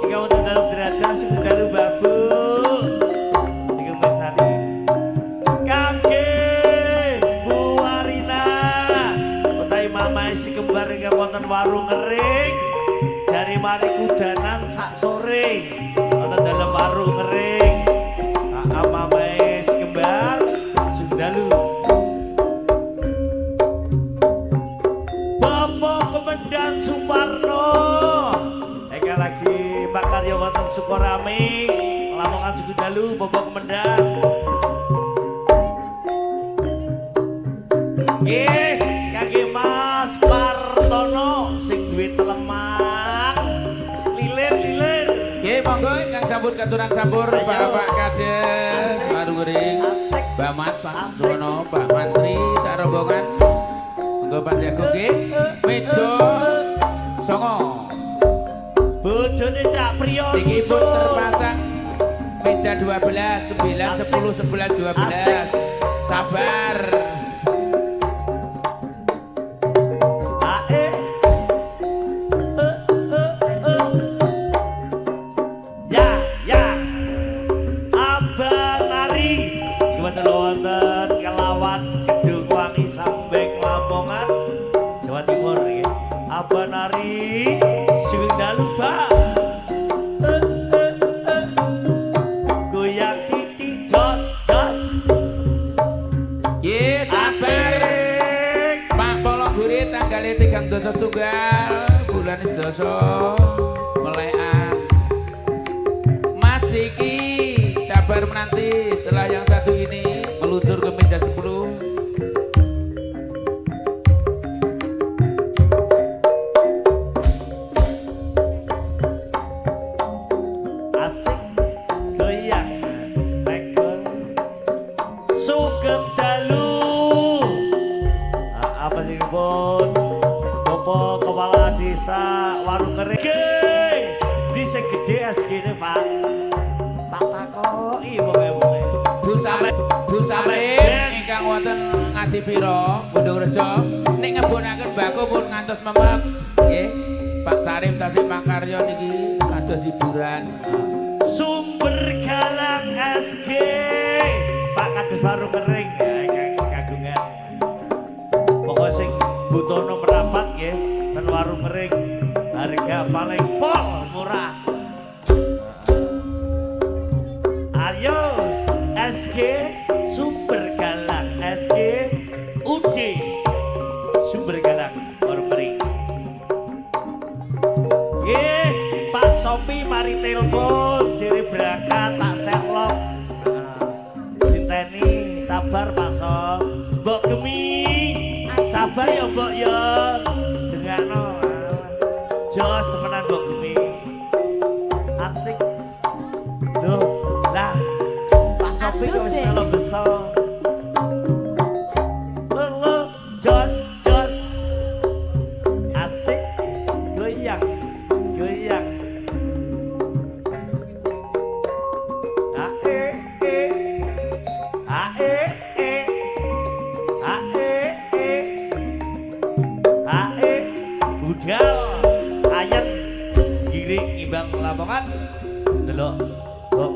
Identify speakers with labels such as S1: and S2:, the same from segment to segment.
S1: Ika wonten dalu derajat suku dalu babu. Sing mesani. Kangge Bu Warina. Utawi mamae si kembar ingkang wonten warung ngering. Jari mari kudanan sak sore. Wonten dalem warung ngering. Mamae si kembar suku dalu. Komandan Suparno eka lagi Pak Karyo wonten Sukorame Lamongan suku dalu Bapak Komandan nggih kangge Mas Partono sing duwe telemak lilir
S2: nggih monggo ingkang sambut katuran sambur Bapak Kades Marungering Mbak Mat Pak Dono Pak Mantri sak rombongan monggo Pak Jago nggih meja songo
S1: bojone Cak Priyo
S2: iki pun terpasang meja 12 9 10 11 12 sabar
S1: ya Abang Nari wonten wonten kelawan Gedung Wangi Sambeng Lamongan Jawa Timur nggih Abang Nari sing dalu Pak goyang titi jot
S2: ye sabar Pak Polok Guri tanggal 3 dosa tunggal bulan Sedasa melekan Mas Diki sabar menanti setelah yang satu ini meluncur ke meja 10
S1: asik goyang rekor sugeng dalu apa sih pun Bapak Kepala Desa Warung Kering di sing gede asgine Pak tak takoki pokoke
S2: Bu Salim ingkang wonten Ngadipiro Bundungrejo nek ngebonaken bako pun ngantos memek nggih Pak Sarim tasih Mangkarya niki kados hiburan
S1: sumber galang SG Pak Kades Warung Kering ingkang kagungan pokok sing butono merapat nggih ten Warung Kering harga paling pol murah ayo SG sumber galang SG UD sumber galang Warung Kering nggih Pak Sopi mari telepon diri berangkat tak serlok sinteni sabar Pak Sop Mbok Gemi sabar ya Mbok ya dengakno jos temenan Mbok Gemi asik loh lah Pak Sopi kok wis melo beso lo jos asik goyang budal ayat giring imbang Lamongan delok kok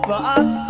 S1: Mbok